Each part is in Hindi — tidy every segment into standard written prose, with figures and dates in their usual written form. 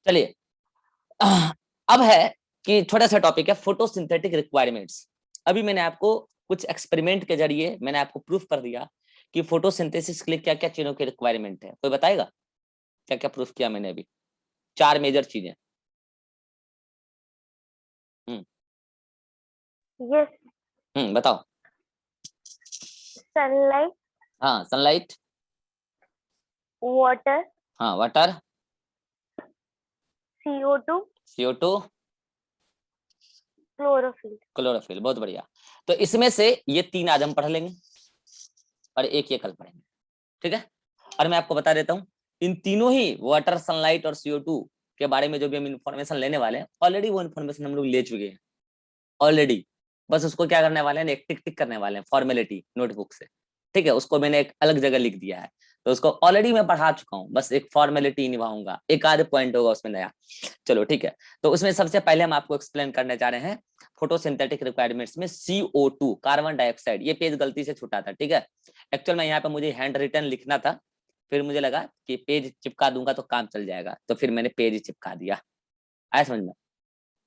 चलिए, अब है कि छोटा सा टॉपिक है फोटोसिंथेटिक रिक्वायरमेंट्स। अभी मैंने आपको कुछ एक्सपेरिमेंट के जरिए मैंने आपको प्रूफ कर दिया कि फोटोसिंथेसिस के लिए क्या क्या चीजों की रिक्वायरमेंट है। कोई बताएगा क्या क्या प्रूफ किया मैंने अभी? 4 मेजर चीजें। यस, बताओ। सनलाइट, हाँ, सनलाइट। वाटर, हाँ, water. CO2, CO2। Chlorophyll. Chlorophyll. बहुत बढ़िया। तो इसमें से ये 3 आज हम पढ़ लेंगे और एक ये कल पढ़ेंगे, ठीक है? और मैं आपको बता देता हूँ, इन तीनों ही वाटर, सनलाइट और CO2 के बारे में जो भी हम इन्फॉर्मेशन लेने वाले हैं, ऑलरेडी वो इन्फॉर्मेशन हम लोग ले चुके हैं ऑलरेडी। बस उसको क्या करने वाले हैं, एक टिक टिक करने वाले हैं फॉर्मेलिटी नोटबुक से, ठीक है? उसको मैंने एक अलग जगह लिख दिया है, तो उसको ऑलरेडी मैं पढ़ा चुका हूँ, बस एक फॉर्मेलिटी निभाऊंगा, एक आधे पॉइंट होगा उसमें नया। चलो ठीक है। तो उसमें सबसे पहले हम आपको एक्सप्लेन करने जा रहे हैं फोटोसिंथेटिक रिक्वायरमेंट्स में CO2, कार्बन डाइऑक्साइड। ये पेज गलती से छूटा था, ठीक है? एक्चुअल में यहाँ पे मुझे हैंड रिटन लिखना था, फिर मुझे लगा कि पेज चिपका दूंगा तो काम चल जाएगा, तो फिर मैंने पेज चिपका दिया। आया समझ में?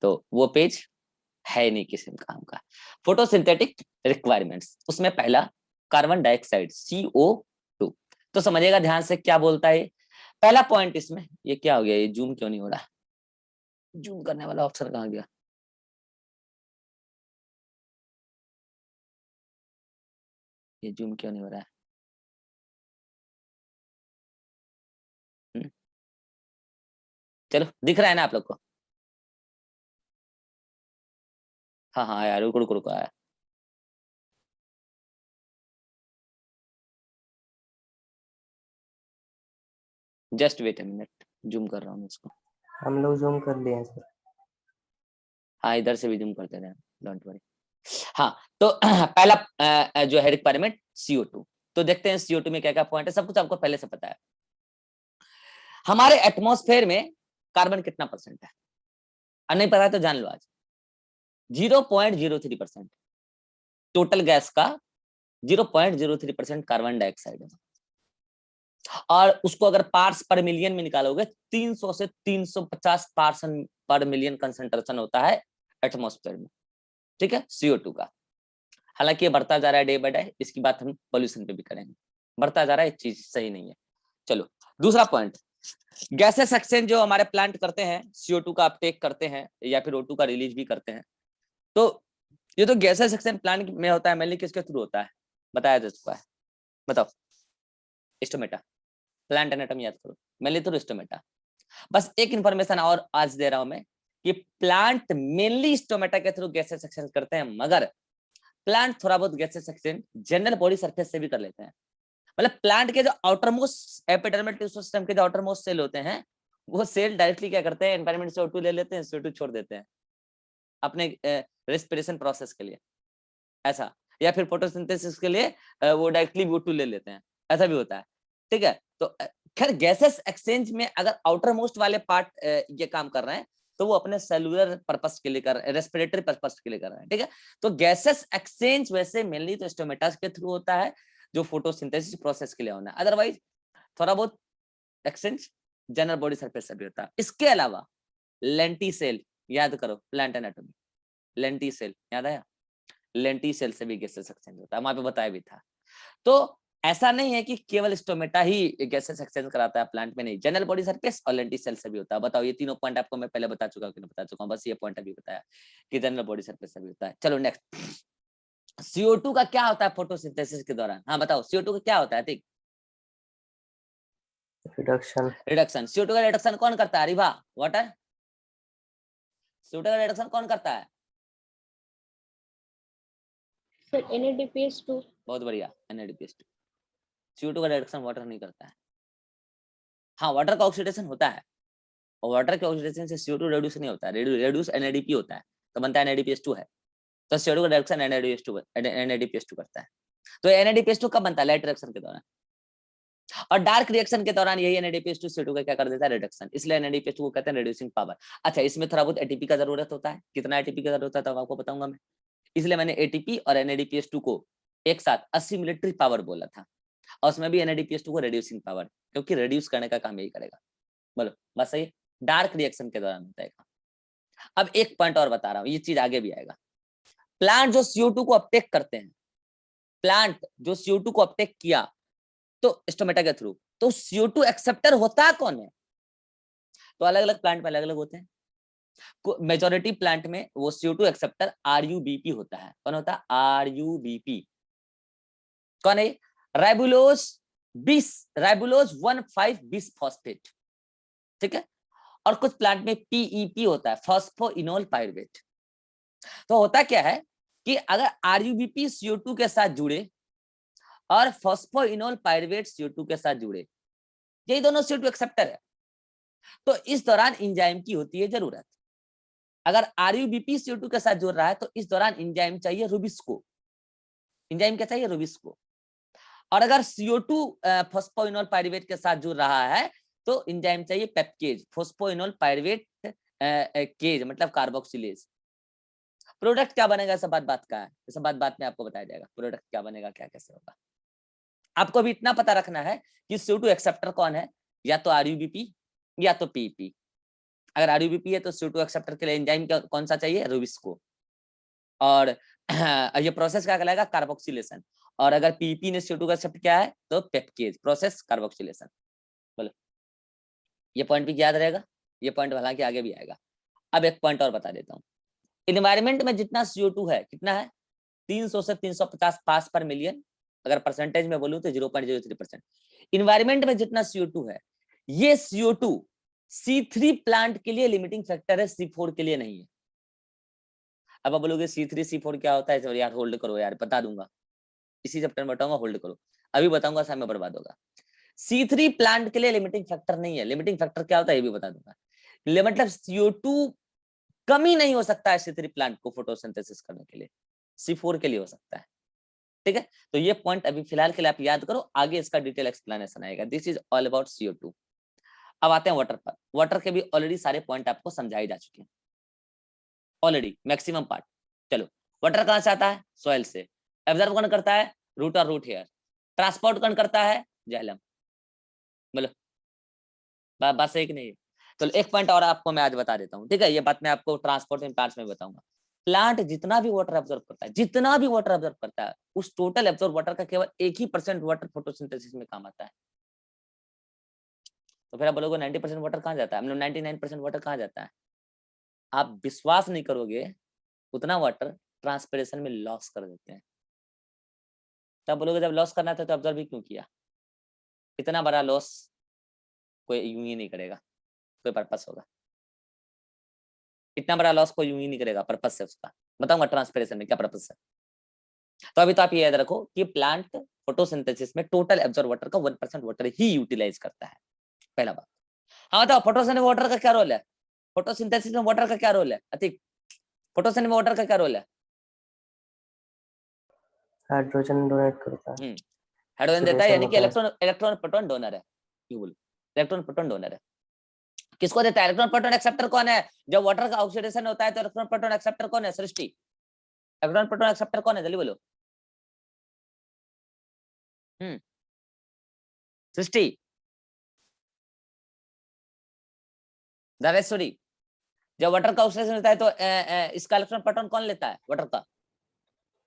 तो वो पेज है नहीं किसी काम का। फोटोसिंथेटिक रिक्वायरमेंट्स, उसमें पहला कार्बन डाइऑक्साइड CO2। तो समझिएगा ध्यान से क्या बोलता है पहला पॉइंट इसमें। ये क्या हो गया, ये जूम क्यों नहीं हो रहा? जूम करने वाला ऑप्शन कहाँ गया? ये जूम क्यों नहीं हो रहा है? चलो, दिख रहा है ना आप लोग को? हाँ हाँ यार, रुको रुको रुको, आया। Just wait a minute, zoom कर रहा हूँ इसको। हम लोग जूम कर लिए हैं सर। हाँ, इधर से भी जूम करते रहे, डोंट वरी। हाँ, तो पहला जो है रिक्वायरमेंट CO2। तो देखते हैं CO2 में क्या क्या पॉइंट है। सब कुछ आपको पहले से पता है। हमारे एटमॉस्फेयर में कार्बन कितना परसेंट है? और नहीं पता है तो जान लो आज, 0.03%। टोटल गैस का 0.03% कार्बन डाइऑक्साइड है। और उसको अगर पार्ट्स पर मिलियन में निकालोगे, 300 से 350 पार्ट्स पर मिलियन कंसंट्रेशन होता है एटमॉस्फेयर में, ठीक है, CO2 का। हालांकि ये बढ़ता जा रहा है डे बाय डे, इसकी बात हम पॉल्यूशन पे भी करेंगे। बढ़ता जा रहा है, एक चीज सही नहीं है। चलो, दूसरा पॉइंट, गैसेस एक्सचेंज जो हमारे प्लांट करते हैं, CO2 का अपटेक करते हैं या फिर O2 का रिलीज भी करते हैं। तो ये तो गैसेस एक्सचेंज प्लांट में होता है, मेनली किसके थ्रू होता है? बताया जा चुका है, बताओ। स्टोमेटा। प्लांट एनाटॉमी याद करो, मेनली तो स्टोमेटा। बस एक इंफॉर्मेशन और आज दे रहा हूं मैं कि प्लांट मेनली स्टोमेटा के थ्रू गैसेस एक्सचेंज करते हैं, मगर प्लांट थोड़ा बहुत gases exchange general body surface से भी कर लेते हैं। मतलब प्लांट के जो outer most epidermal tissue system के जो आउटर मोस्ट सेल होते हैं, वो सेल डायरेक्टली क्या करते हैं, एनवायरमेंट से O2 ले लेते हैं, CO2 छोड़ देते हैं अपने रेस्पिरेशन प्रोसेस के लिए, ऐसा। या फिर फोटोसिंथेसिस के लिए वो डायरेक्टली O2 ले लेते हैं, ऐसा भी होता है, ठीक है? तो खैर गैसेस एक्सचेंज में अगर आउटर मोस्ट वाले पार्ट ये काम कर रहे हैं, तो वो अपने सेलुलर पर्पस के लिए कर रहे हैं, रेस्पिरेटरी पर्पस के लिए कर रहे हैं, ठीक है? तो गैसेस एक्सचेंज वैसे मेनली तो स्टोमेटास के थ्रू होता है, जो फोटोसिंथेसिस प्रोसेस के लिए होना है। अदरवाइज थोड़ा बहुत एक्सचेंज जनरल बॉडी सरफेस से भी होता है। इसके अलावा लेंटिसेल, याद करो प्लांट एनाटॉमी, लेंटिसेल याद आया? लेंटिसेल से भी गैसेस एक्सचेंज होता है, वहां पे बताया भी था। तो ऐसा नहीं है कि केवल स्टोमेटा ही गैसेस एक्सचेंज कराता है प्लांट में, नहीं, जनरल बॉडी सरफेस और लेंटिसेल से भी होता है। बताओ, ये तीनों पॉइंट आपको मैं पहले बता चुका हूं कि नहीं बता चुका हूं? बस ये पॉइंट अभी बताया कि जनरल बॉडी सरफेस से भी होता है। चलो नेक्स्ट, CO2 का क्या होता है फोटोसिंथेसिस के दौरान? हाँ बताओ, CO2 का क्या होता है? ठीक, रिडक्शन। रिडक्शन। CO2 का रिडक्शन कौन करता है? रिभा, वाटर। CO2 का रिडक्शन कौन करता है? Sir NADPH2। बहुत बढ़िया, NADPH2। CO2 का रिडक्शन वाटर नहीं करता है। हाँ, वाटर का ऑक्सीडेशन होता है, और वाटर के ऑक्सीडेशन से CO2 रिड्यूस नहीं होता है, रिड्यूस NADP होता है, तो बनता है NADPH2 है। तो CO2 का रिडक्शन NADPH2 करता है। तो NADPH2 कब बनता है? लाइट रिएक्शन के दौरान। और डार्क रिएक्शन के दौरान यही NADPH2 CO2 का क्या कर देता है? रिडक्शन। इसलिए NADPH2 को कहते हैं रिड्यूसिंग पावर। अच्छा, इसमें थोड़ा बहुत ATP का जरूरत होता है। कितना ATP का जरूरत होता है तब आपको बताऊंगा मैं, इसलिए मैंने ATP और NADPH2 को एक साथ असिमिलेटरी पावर बोला था। और उसमें भी NADPH2 को रिड्यूसिंग पावर, क्योंकि रिड्यूस करने का काम यही करेगा। बोलो बस सही। डार्क रिएक्शन के दौरान होता है। अब एक पॉइंट और बता रहा हूँ, ये चीज आगे भी आएगा। प्लांट जो CO2 को अपटेक करते हैं, प्लांट जो CO2 को अपटेक किया तो स्टोमेटा के थ्रू, तो CO2 एक्सेप्टर होता कौन है? तो अलग अलग प्लांट में अलग अलग होते हैं। मेजोरिटी प्लांट में वो CO2 एक्सेप्टर RUBP होता है। कौन होता है? RUBP। कौन है? राइबुलोज 1,5 बिसफॉस्फेट, ठीक है। और कुछ प्लांट में PEP होता है, फॉस्फोइनोल पायरुवेट। तो होता क्या है कि अगर RUBP CO2 के साथ जुड़े और फॉस्फोइनोल पायरुवेट CO2 के साथ जुड़े, यही दोनों CO2 एक्सेप्टर है, तो इस दौरान एंजाइम की होती है जरूरत। अगर RUBP CO2 के साथ जुड़ रहा है तो इस दौरान एंजाइम चाहिए रुबिस्को। एंजाइम क्या चाहिए? रुबिस्को। और अगर CO2 फॉस्फोइनोल पायरुवेट के साथ जुड़ रहा है तो एंजाइम चाहिए पेप्केज, फॉस्फोइनोल पायरुवेट केज, मतलब कार्बोक्सिलेज। प्रोडक्ट क्या बनेगा, सब बात का है, सब बात में आपको बताया जाएगा प्रोडक्ट क्या बनेगा, क्या कैसे होगा। आपको भी इतना पता रखना है कि CO2 एक्सेप्टर कौन है, या तो RUBP या तो PEP। अगर RUBP है तो CO2 एक्सेप्टर के लिए एंजाइम कौन सा चाहिए? रुबिस्को। और ये प्रोसेस क्या कहलाएगा? कार्बोक्सिलेशन। और अगर PEP ने CO2 का एक्सेप्ट किया है तो पेप्केज, प्रोसेस कार्बोक्सिलेशन। बोलो ये पॉइंट भी याद रहेगा, ये पॉइंट हालांकि आगे भी आएगा। अब एक पॉइंट और बता देता हूँ। इन्वायरमेंट में जितना CO2 है, कितना है? 300 से 350 पार्ट्स पर मिलियन। अगर परसेंटेज में बोलूं तो 0.03%। इन्वायरमेंट में जितना CO2 है, ये CO2 C3 प्लांट के लिए लिमिटिंग फैक्टर है, C4 के लिए नहीं है। अब आप बोलोगे C3 C4 क्या होता है? यार होल्ड करो यार, बता दूंगा, इसी चैप्टर में बताऊंगा, होल्ड करो, अभी बताऊंगा, समय बर्बाद होगा। C3 प्लांट के लिए लिमिटिंग फैक्टर नहीं है। लिमिटिंग फैक्टर क्या होता है ये भी बता दूंगा। मतलब CO2 कमी नहीं हो सकता है C3 प्लांट को फोटोसिंथेसिस करने के लिए, C4 के लिए हो सकता है, ठीक है। तो ये पॉइंट अभी फिलहाल के लिए आप याद करो, आगे इसका डिटेल एक्सप्लेनेशन आएगा। This is all about CO2। अब आते हैं वाटर पर। वाटर के भी ऑलरेडी सारे पॉइंट आपको समझाए जा चुके हैं ऑलरेडी, मैक्सिमम पार्ट। चलो, वाटर कहां से आता है? सॉइल से। एब्जॉर्ब कौन करता है? रूट और रूट हेयर। ट्रांसपोर्ट कौन करता है? जाइलम। बोलो बात सही कि नहीं? तो एक पॉइंट और आपको मैं आज बता देता हूँ, ठीक है। ये बात मैं आपको ट्रांसपोर्ट इन पार्ट्स में बताऊंगा। प्लांट जितना भी वाटर ऑब्जर्व करता है, जितना भी वाटर ऑब्जर्व करता है, उस टोटल एब्जॉर्ब वाटर का केवल 1% वाटर फोटोसिंथेसिस में काम आता है। तो फिर आप बोलोगे 90% वाटर कहाँ जाता है? मतलब 99% वाटर कहाँ जाता है? आप विश्वास नहीं करोगे, उतना वाटर ट्रांसपिरेशन में लॉस कर देते हैं। तब बोलोगे जब लॉस करना था तो ऑब्जर्व भी क्यों किया? इतना बड़ा लॉस कोई यूं ही नहीं करेगा, कोई पर्पस होगा। इतना बड़ा लॉस कोई यूं ही नहीं करेगा, पर्पस है उसका। बताऊंगा ट्रांसपिरेशन में क्या पर्पस है। तो अभी तो आप ये याद रखो कि प्लांट फोटोसिंथेसिस में टोटल एब्जॉर्ब वाटर का 1% वाटर ही यूटिलाइज करता है, पहला बात। हाँ बताओ, फोटोसिंथेसिस में वाटर का क्या रोल है? फोटोसिंथेसिस में वाटर का क्या रोल है अतिक? फोटोसिंथेसिस में वाटर का क्या रोल है? हाइड्रोजन डोनेट करता है, हाइड्रोजन देता है, ऑक्सीडेशन यानी कि होता है। इलेक्ट्रॉन प्रोटॉन डोनर है। क्यों बोलो? इलेक्ट्रॉन प्रोटॉन डोनर है। किसको देता है? इलेक्ट्रॉन प्रोटॉन एक्सेप्टर कौन है? जब वाटर का ऑक्सीडेशन होता है तो इलेक्ट्रॉन प्रोटॉन एक्सेप्टर कौन है? सृष्टि। इलेक्ट्रॉन प्रोटॉन एक्सेप्टर कौन है? जल्दी बोलो। सृष्टि, धनेश्वरी। जब वाटर का ऑक्सीडेशन होता है तो इसका इलेक्ट्रॉन प्रोटॉन कौन लेता है वाटर का?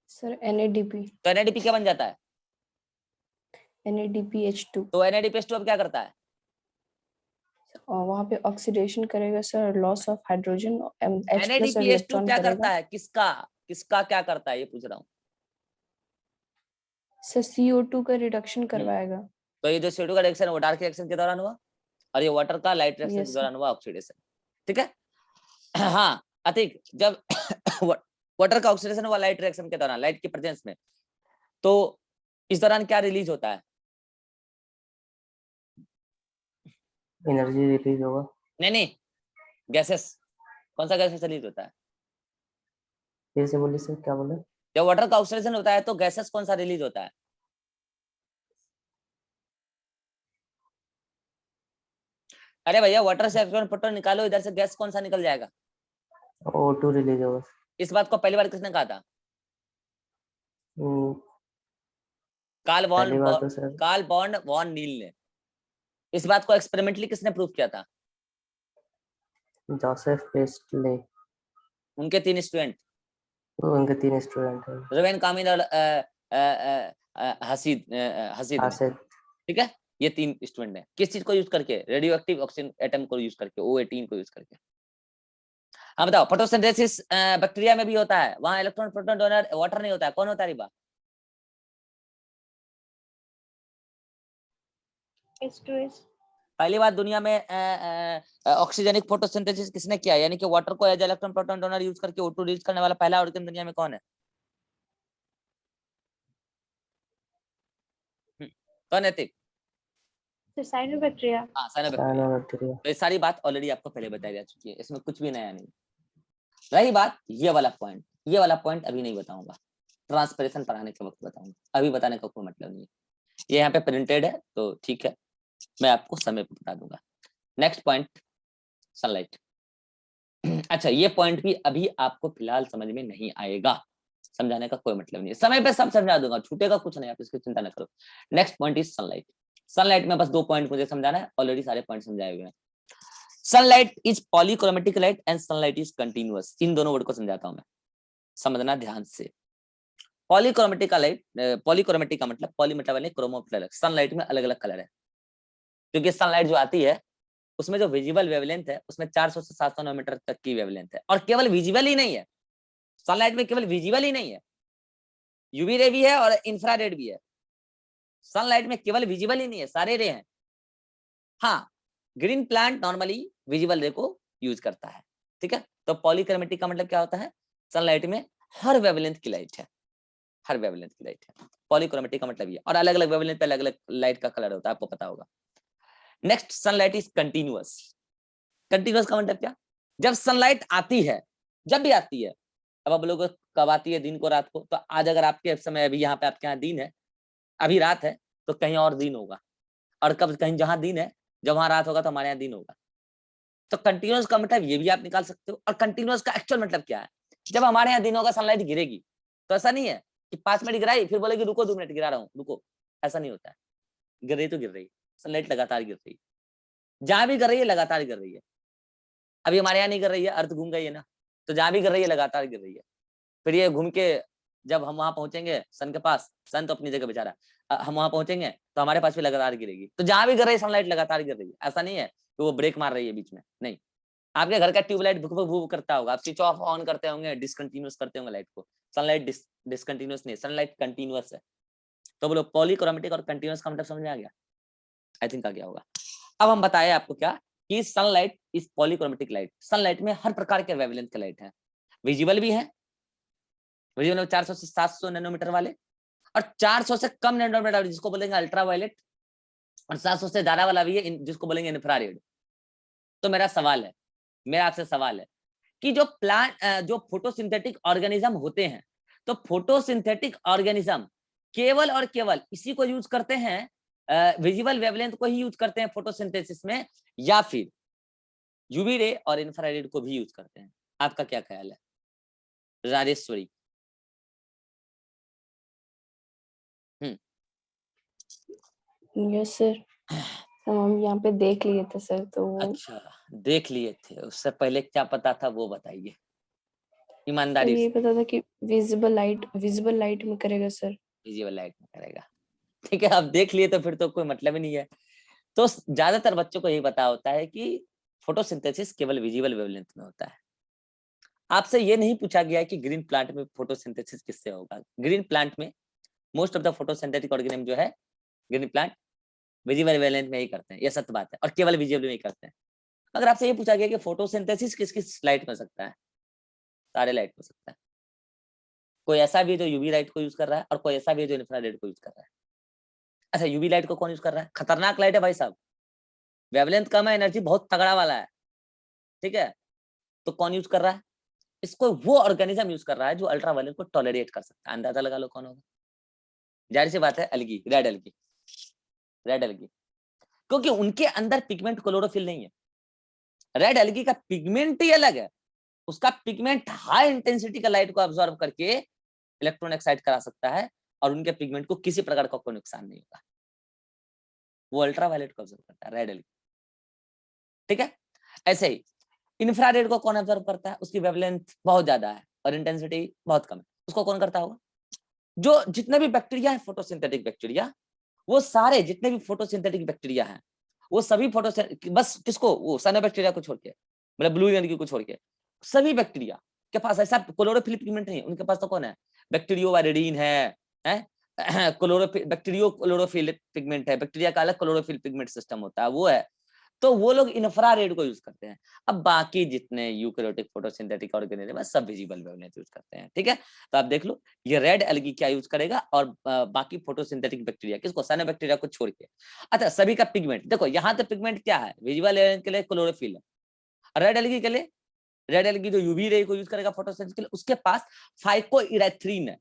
सर NADP तो NADP क्या बन जाता है? NADPH2 तो NADPH2 अब क्या करता है? और वहाँ पे ऑक्सीडेशन करेगा sir, loss of hydrogen, H+ और NADPH2 इलेक्ट्रॉन क्या करेगा। करता है? किसका किसका क्या करता है ये पूछ रहा हूँ। सर CO2 का रिडक्शन करवाएगा। तो ये जो CO2 का रिएक्शन है वो डार्क रिएक्शन के दौरान हुआ, और ये वाटर का लाइट रिएक्शन के यस दौरान हुआ, ऑक्सीडेशन, ठीक है। हाँ अतिक, जब वाटर का ऑक्सीडेशन हुआ लाइट रिएक्शन के दौरान, लाइट की प्रेजेंस में, तो इस दौरान क्या रिलीज होता है? एनर्जी रिलीज होगा। नहीं, गैसेस। कौन सा गैसेस रिलीज होता है? फिर से बोलिए सर, क्या बोले? जब वाटर का ऑक्सीडेशन होता है तो गैसेस कौन सा रिलीज होता है? अरे भैया, वाटर से इलेक्ट्रॉन प्रोटॉन निकालो, इधर से गैस कौन सा निकल जाएगा? O2 रिलीज होगा। इस बात को पहली बार किसने कहा था? पहली बात तो sir Karl bond Van Niel ने इस बात को एक्सपेरिमेंटली किसने प्रूव किया था? जोसेफ प्रेस्टले, उनके 3 स्टूडेंट, उनके 3 स्टूडेंट हैं। रुबेन कामिल और हसीद हसीद ने, आसिद, ठीक है। ये 3 स्टूडेंट हैं, किस चीज को यूज करके? रेडियो एक्टिव ऑक्सीजन एटम को यूज करके, O18 को यूज करके। हाँ बताओ, फोटोसिंथेसिस बैक्टीरिया में भी होता है, वहां इलेक्ट्रॉन प्रोटॉन डोनर वाटर नहीं होता है, कौन होता है रिबा? H2S। पहली बार दुनिया में ऑक्सीजनिक फोटोसिंथेसिस किसने किया, यानी कि वाटर को as electron proton donor use करके O2 रिलीज करने वाला पहला ऑर्गेन दुनिया में कौन है? कौन है? साइनोबैक्टीरिया। हाँ, साइनोबैक्टीरिया। साइनोबैक्टीरिया। तो ये सारी बात ऑलरेडी आपको पहले बताई जा चुकी है, इसमें कुछ भी नया नहीं। रही बात ये वाला पॉइंट, ये वाला पॉइंट अभी नहीं बताऊंगा, ट्रांसपरेशन पढ़ाने के वक्त बताऊंगा, अभी बताने का कोई मतलब नहीं है। ये यहाँ पे प्रिंटेड है तो ठीक है, मैं आपको समय पर बता दूंगा। Next point, sunlight. अच्छा, ये पॉइंट भी अभी आपको फिलहाल समझ में नहीं आएगा, समझाने का कोई मतलब नहीं है, समय पे सब समझा दूंगा, छूटेगा कुछ नहीं, आप इसकी चिंता न करो। Next point is sunlight. Sunlight में बस 2 पॉइंट मुझे समझाना है, ऑलरेडी सारे पॉइंट समझाए हुए हैं। Sunlight is polychromatic light and sunlight is continuous. इन दोनों वर्ड को समझाता हूं मैं, समझना ध्यान से। पॉलीक्रोमेटिक का लाइट, पॉलीक्रोमेटिक का मतलब, पॉली मतलब क्रोमोप्लेक्स, सनलाइट में अलग अलग कलर है, क्योंकि सनलाइट जो आती है उसमें जो विजिबल वेवलेंथ है उसमें 400 से 700 नैनोमीटर तक की वेवलेंथ है, और केवल विजिबल ही नहीं है, सनलाइट में केवल विजिबल ही नहीं है, यूवी रे भी है और इंफ्रारेड भी है। सनलाइट में केवल विजिबल ही नहीं है, सारे रे हैं। हाँ, ग्रीन प्लांट नॉर्मली विजिबल रे को यूज करता है, ठीक है। तो पॉलीक्रोमेटिक का मतलब क्या होता है? सनलाइट में हर वेवलेंथ की लाइट है, हर वेवलेंथ की लाइट है। पॉलीक्रोमेटिक का मतलब ये, और अलग अलग वेवलेंथ पे अलग अलग लाइट का कलर होता है, आपको पता होगा। Next, sunlight is continuous. Continuous का मतलब क्या? जब सनलाइट आती है, जब भी आती है, अब आप लोग कब आती है? दिन को, रात को। तो आज अगर आपके समय, अभी यहाँ पे आपके यहाँ दिन है, अभी रात है, तो कहीं और दिन होगा, और कब कहीं जहां दिन है, जब वहां रात होगा तो हमारे यहाँ दिन होगा। तो कंटिन्यूअस का मतलब ये भी आप निकाल सकते हो। और कंटिन्यूअस का एक्चुअल मतलब क्या है? जब हमारे यहाँ दिन होगा, सनलाइट गिरेगी, तो ऐसा नहीं है कि 5 मिनट गिराई फिर बोलेगी रुको 2 मिनट गिरा रहा हूँ, रुको, ऐसा नहीं होता है। गिर रही तो गिर रही, सनलाइट लगातार गिर रही, जहां भी गिर रही है लगातार गिर रही है। अभी हमारे यहाँ नहीं गिर रही है, अर्थ घूम गई है ना, तो जहां भी गिर रही है लगातार गिर रही है। फिर ये घूम के जब हम वहां पहुंचेंगे सन के पास, सन तो अपनी जगह बेचारा, हम वहां पहुंचेंगे तो हमारे पास भी लगातार गिरेगी। तो जहां भी गिर रही है सनलाइट लगातार गिर रही है, ऐसा नहीं है कि वो ब्रेक मार रही है बीच में, नहीं। आपके घर का ट्यूबलाइट भुक भुक भुक करता होगा, आप स्विच ऑफ ऑन करते होंगे, डिसकंटिन्यूअस करते होंगे लाइट को। सनलाइट डिसकंटिन्यूअस नहीं, सनलाइट कंटिन्यूअस है। तो बोलो पॉलीक्रोमेटिक और कंटिन्यूअस का मतलब समझ में आ गया? आई थिंक आ गया होगा। अब हम बताए आपको क्या कि sunlight is polychromatic light. Sunlight में हर प्रकार के वेवलेंथ के लाइट है, विजिबल भी है, विजिबल 400 से 700 नैनोमीटर वाले, और 400 से कम नैनोमीटर जिसको बोलेंगे अल्ट्रावायलेट, और 700 से ज्यादा वाला भी है जिसको बोलेंगे इंफ्रारेड। तो मेरा सवाल है, मेरा आपसे सवाल है कि जो जो फोटोसिंथेटिक ऑर्गेनिज्म होते हैं, तो फोटोसिंथेटिक ऑर्गेनिज्म केवल और केवल इसी को यूज करते हैं, विजिबल वेवलेंथ को ही यूज करते हैं फोटोसिंथेसिस में, या फिर यूवी रे और इंफ्रारेड को भी यूज करते हैं? आपका क्या ख्याल है राजेश्वरी? यस सर, हम यहाँ पे देख लिए थे सर, तो अच्छा, देख लिए थे, उससे पहले क्या पता था वो बताइए सर ईमानदारी ये से। पता था कि विजिबल लाइट में करेगा सर। विजिबल लाइट में करेगा, ठीक है। अब देख लिए तो फिर तो कोई मतलब ही नहीं है। तो ज्यादातर बच्चों को यही पता होता है कि फोटोसिंथेसिस केवल विजिबल वेवलेंथ में होता है। आपसे ये नहीं पूछा गया है कि ग्रीन प्लांट में फोटोसिंथेसिस किससे होगा। ग्रीन प्लांट में most of the photosynthetic organism जो है, ग्रीन प्लांट विजिबल वेवलेंथ में ही करते हैं, ये सत्य बात है, और केवल विजिबल में ही करते हैं। अगर आपसे ये पूछा गया कि फोटोसिंथेसिस किस किस लाइट में हो सकता है, सारे लाइट में हो सकता है। कोई ऐसा भी है जो यूवी लाइट को यूज कर रहा है, और कोई ऐसा भी है जो इंफ्रारेड को यूज कर रहा है। अच्छा, यूवी लाइट को कौन यूज कर रहा है? खतरनाक लाइट है भाई साहब, वेवलेंथ कम है, एनर्जी बहुत तगड़ा वाला है, ठीक है। तो कौन यूज कर रहा है इसको? वो ऑर्गेनिज्म यूज कर रहा है जो अल्ट्रावायलेट को टॉलरेट कर सकता है। अंदाजा लगा लो कौन होगा। जाहिर सी बात है, अलगी, रेड अलगी, रेड अलगी, क्योंकि उनके अंदर पिगमेंट क्लोरोफिल नहीं है। रेड अलगी का पिगमेंट ही अलग है, उसका पिगमेंट हाई इंटेंसिटी का लाइट को अब्सॉर्ब करके इलेक्ट्रॉन एक्साइट करा सकता है, और उनके पिगमेंट को किसी प्रकार का कोई नुकसान नहीं होगा। वो अल्ट्रावायलेट को ऑब्जर्व करता है, रेड एलगी। ठीक है, ऐसे ही इंफ्रारेड को कौन ऑब्जर्व करता है? उसकी वेवलेंथ बहुत ज्यादा है और इंटेंसिटी बहुत कम है, उसको कौन करता होगा? जो जितने भी बैक्टीरिया है फोटोसिंथेटिक बैक्टीरिया, वो सारे जितने भी फोटोसिंथेटिक बैक्टीरिया हैं वो सभी बस किसको? वो साइनोबैक्टीरिया को छोड़ के, मतलब ब्लू एलगी को छोड़ के सभी बैक्टीरिया के पास ऐसा क्लोरोफिल पिगमेंट नहीं है। उनके पास तो कौन है? बैक्टीरियोवायरिडीन है, बैक्टीरियो क्लोरोफिल पिगमेंट है, बैक्टीरिया का अलग क्लोरोफिल पिगमेंट सिस्टम होता है, वो है। तो वो लोग इंफ्रारेड को यूज करते हैं। अब बाकी जितने यूकैरियोटिक फोटोसिंथेटिक ऑर्गेनिज्म है सब विजिबल वेवलेंथ यूज करते हैं। ठीक है, तो आप देख लो ये रेड एलगी क्या यूज करेगा और बाकी फोटोसिंथेटिक बैक्टीरिया किसको? साइनोबैक्टीरिया को छोड़ के। अच्छा, सभी का पिगमेंट देखो, यहाँ तो पिगमेंट क्या है? विजिबल वेवलेंथ के लिए क्लोरोफिल है। रेड एलगी के लिए, रेड एलगी जो यूवी रे को यूज करेगा फोटोसिंथेसिस के लिए, उसके पास फाइकोइरेथ्रिन है।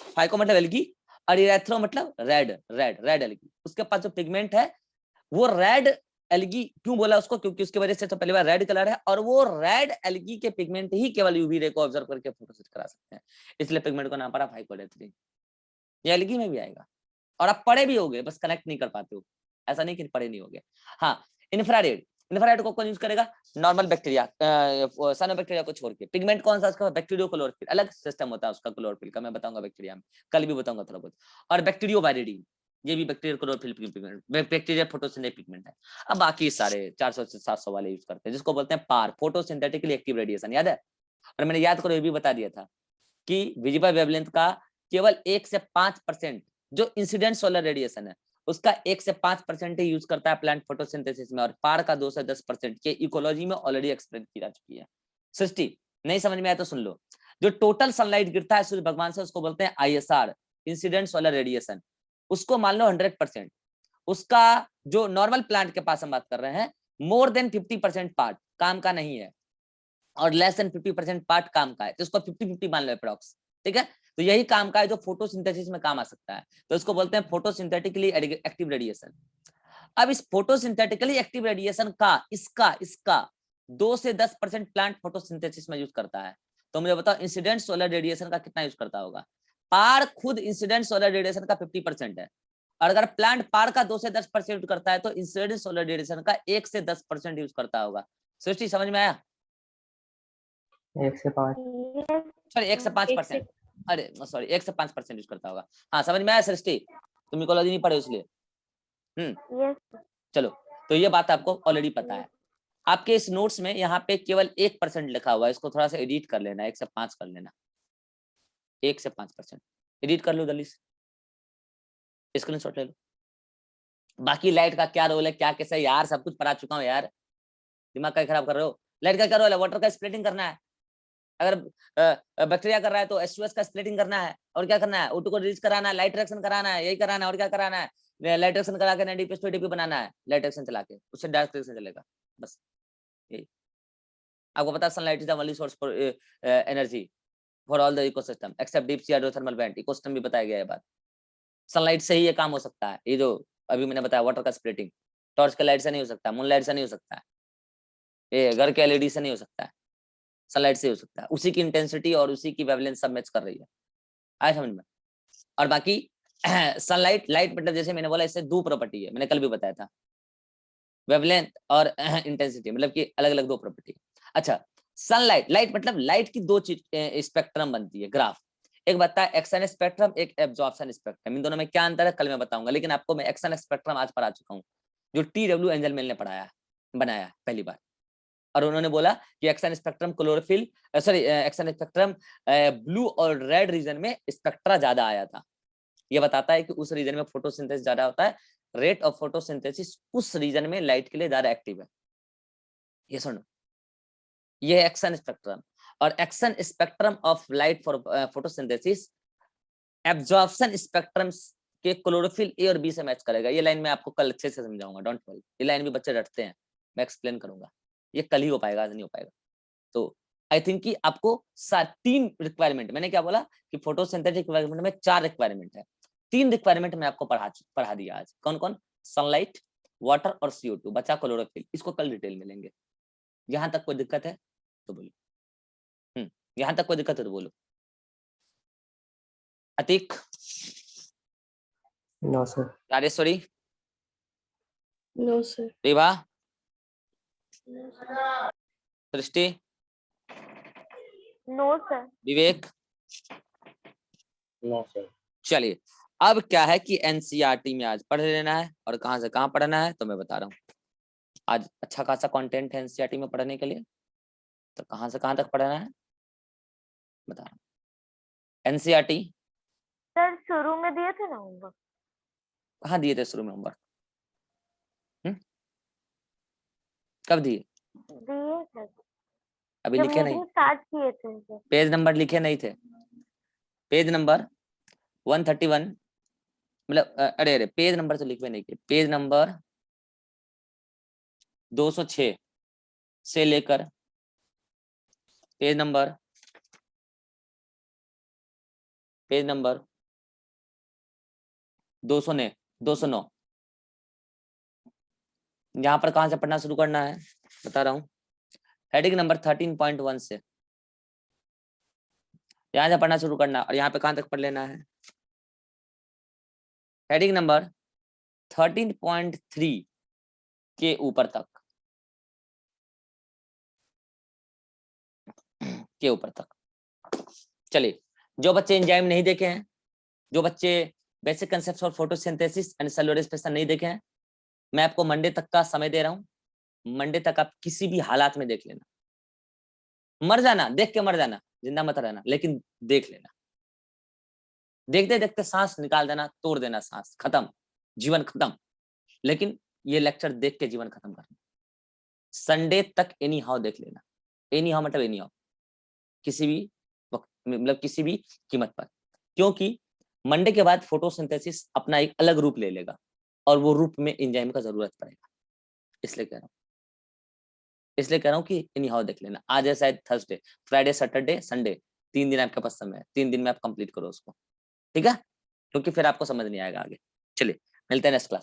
फाइको मतलब एलगी और इरेथ्रो मतलब रेड, रेड एलगी। उसके पास जो पिगमेंट है वो रेड एलगी। क्यों बोला उसको? क्योंकि उसकी वजह से तो पहली बार रेड कलर है और वो रेड एलगी के पिगमेंट ही केवल यूवी रे को ऑब्जर्व करके फोटोसिंथेसिस करा सकते हैं, इसलिए पिगमेंट का नाम पड़ा फाइकोइरेथ्रिन। ये एलगी में भी आएगा और आप पढ़े भी होगे, बस कनेक्ट नहीं कर पाते हो, ऐसा नहीं कि पढ़े नहीं होगे। हाँ, इंफ्रारेड, इंफ्रारेड को कौन यूज करेगा? नॉर्मल बैक्टीरिया, साइनोबैक्टीरिया को छोड़ के। पिगमेंट कौन सा उसका? बैक्टीरियो क्लोरोफिल, अलग सिस्टम होता है उसका क्लोरोफिल का, मैं बताऊंगा बैक्टीरिया में, कल भी बताऊंगा थोड़ा बहुत। और बैक्टीरियोवायरिडीन, ये भी bacterial chlorophyll pigment, bacteria photosynthetic pigment है। अब बाकी सारे 400 से 700 वाले यूज करते हैं, जिसको बोलते हैं पार, फोटोसिंथेटिकली एक्टिव रेडिएशन, याद है? और मैंने याद करो ये भी बता दिया था कि विजिबल वेवलेंथ का केवल 1 से 5% जो इंसिडेंट सोलर रेडिएशन है उसका 1 से 5% ही यूज करता है प्लांट फोटोसिंथेसिस में, और पार का 2 से 10% ये इकोलॉजी में ऑलरेडी एक्सप्लेन की जा चुकी है। सृष्टि, नहीं समझ में आया तो सुन लो। जो टोटल सनलाइट गिरता है सूर्य भगवान से उसको बोलते हैं ISR, इंसिडेंट सोलर रेडिएशन। उसको मान लो 100%। उसका जो नॉर्मल प्लांट के पास हम बात कर रहे हैं, मोर देन 50% पार्ट काम का नहीं है और लेस देन 50% पार्ट काम का है, तो इसको 50-50 मान लो अप्रॉक्स। ठीक है, तो यही काम का है जो फोटोसिंथेसिस में काम आ सकता है, तो इसको बोलते हैं फोटोसिंथेटिकली एक्टिव रेडिएशन। अब इस फोटोसिंथेटिकली एक्टिव रेडिएशन का इसका 2 से 10% प्लांट फोटोसिंथेसिस में यूज करता है। तो मुझे बताओ इंसिडेंट सोलर रेडिएशन का कितना यूज करता होगा? पार खुद इंसिडेंट सोलर रेडिएशन का 50% है, और अगर प्लांट पार का 2 से 10% यूज करता है तो इंसिडेंट सोलर रेडिएशन का 1 से 10% यूज करता होगा। सृष्टि समझ में आया? 1 से 5। सॉरी 1 से 5%, अरे सॉरी 1 से 5% यूज करता होगा। हाँ समझ में आया सृष्टि? तुम इकोलॉजी नहीं पढ़े इसलिए। चलो, तो ये बात आपको ऑलरेडी पता है। आपके इस नोट्स में यहाँ पे केवल 1% लिखा हुआ है, इसको थोड़ा सा एडिट कर लेना, 1 से 5 कर लेना, 1 से 5% एडिट कर लो जल्दी से, स्क्रीनशॉट ले लो। बाकी लाइट का क्या रोल है, क्या कैसा है यार, सब कुछ पढ़ा चुका हूँ यार, दिमाग का खराब कर रहे हो। लाइट का क्या रोल है? वाटर का स्प्लिटिंग करना है। अगर बैक्टीरिया कर रहा है तो H2S का स्प्लिटिंग करना है, और क्या करना है? O2 को रिलीज कराना है, लाइट रिएक्शन कराना है, यही कराना है। और क्या कराना है? लाइट रिएक्शन करा के NADPH to ATP बनाना है, लाइट रिएक्शन चला के, उससे डायरेक्ट रिएक्शन चलेगा, बस यही। आपको पता है sunlight is the only source for energy for all the ecosystem except deep sea hydrothermal vent. Ecosystem भी बताया गया है बात, सनलाइट से ही ये काम हो सकता है। ये जो अभी मैंने बताया वाटर का स्प्लिटिंग, टॉर्च के लाइट से नहीं हो सकता, मून लाइट से नहीं हो सकता है, ये घर के LED से नहीं हो सकता है, सनलाइट से हो सकता है। उसी की इंटेंसिटी और उसी की वेवलेंथ सब मैच कर रही है, आया समझ में? और बाकी सनलाइट, लाइट मतलब जैसे मैंने बोला इससे दो प्रॉपर्टी है, मैंने कल भी बताया था, वेवलेंथ और इंटेंसिटी, मतलब कि अलग अलग दो प्रॉपर्टी। अच्छा, सनलाइट, लाइट मतलब लाइट की दो चीज स्पेक्ट्रम बनती है, ग्राफ। एक बताया एक्शन स्पेक्ट्रम, एक एब्जॉर्प्शन स्पेक्ट्रम। इन दोनों में क्या अंतर है कल मैं बताऊंगा, लेकिन आपको मैं एक्शन स्पेक्ट्रम आज पढ़ा चुका हूँ, जो TW एंजलमैन ने पढ़ाया बनाया पहली बार। और उन्होंने बोला कि action spectrum chlorophyll, sorry action spectrum blue और रेड रीजन में स्पेक्ट्रा ज्यादा आया था। ये बताता है कि उस रीजन में फोटोसिंथेसिस ज्यादा होता है, रेट ऑफ फोटोसिंथेसिस उस रीजन में लाइट के लिए ज्यादा एक्टिव है। ये सुनो, ये एक्शन स्पेक्ट्रम, और action spectrum of light for photosynthesis absorption spectrum के क्लोरोफिल A और B से मैच करेगा। ये लाइन मैं आपको कल अच्छे से समझाऊंगा, डोंट वरी। ये लाइन भी बच्चे रटते हैं, मैं एक्सप्लेन करूंगा, ये कल ही हो पाएगा, आज नहीं हो पाएगा। तो आई थिंक कि आपको 3 रिक्वायरमेंट, मैंने क्या बोला कि फोटोसिंथेटिक रिक्वायरमेंट में 4 रिक्वायरमेंट है, 3 रिक्वायरमेंट मैं आपको पढ़ा दिया आज। कौन कौन? सनलाइट, वाटर और CO2, बचा क्लोरोफिल। इसको कल डिटेल में लेंगे। यहाँ तक कोई दिक्कत है तो बोलो, यहाँ तक कोई दिक्कत है तो बोलो। Atiq, no sir. Rajeshwari, no sir. Riva, Srishti, no sir. Vivek. No sir. चलिए, अब क्या है कि एनसीईआरटी में आज पढ़ लेना है, और कहां से कहां पढ़ना है तो मैं बता रहा हूँ। आज अच्छा खासा कंटेंट है एनसीईआरटी में पढ़ने के लिए, तो कहां से कहां तक पढ़ना है बता रहा हूँ। एनसीईआरटी सर शुरू में दिए थे ना होमवर्क? कहाँ दिए थे शुरू में होमवर्क? कब दिए? दिए थे अभी जब लिखे नहीं? मीटिंग स्टार्ट किए थे सर। पेज नंबर लिखे नहीं थे? पेज नंबर 131, मतलब अरे अरे पेज नंबर तो लिखे नहीं किए। पेज नंबर 206 से लेकर पेज नंबर 209 यहाँ पर कहां से पढ़ना शुरू करना है बता रहा हूँ। हेडिंग नंबर 13.1 से यहाँ से पढ़ना शुरू करना, और यहाँ पे कहां तक पढ़ लेना है? हेडिंग नंबर 13.3 के ऊपर तक, के ऊपर तक। चलिए, जो बच्चे एंजाइम नहीं देखे हैं, जो बच्चे बेसिक कंसेप्ट्स और फोटोसिंथेसिस एंड सेलुलर रेस्पिरेशन नहीं देखे हैं, मैं आपको मंडे तक का समय दे रहा हूं। मंडे तक आप किसी भी हालात में देख लेना। मर जाना, देख के मर जाना, जिंदा मत रहना, लेकिन देख लेना। देखते देखते सांस निकाल देना, तोड़ देना, सांस खत्म, जीवन खत्म। लेकिन ये लेक्चर देख के जीवन खत्म करना। संडे तक एनी हाउ देख लेना। एनी हाउ मतलब एनी हाउ, किसी भी वक्त, मतलब किसी भी कीमत पर, क्योंकि मंडे के बाद फोटोसिंथेसिस अपना एक अलग रूप ले लेगा, और वो रूप में एंजाइम का जरूरत पड़ेगा। इसलिए कह रहा हूँ कि एनी हाउ देख लेना। आज है शायद थर्सडे, फ्राइडे, सैटरडे, संडे, 3 दिन आपके पास समय है। 3 दिन में आप कंप्लीट करो उसको, ठीक है? क्योंकि फिर आपको समझ नहीं आएगा आगे। चलिए, मिलते हैं नेक्स्ट क्लास।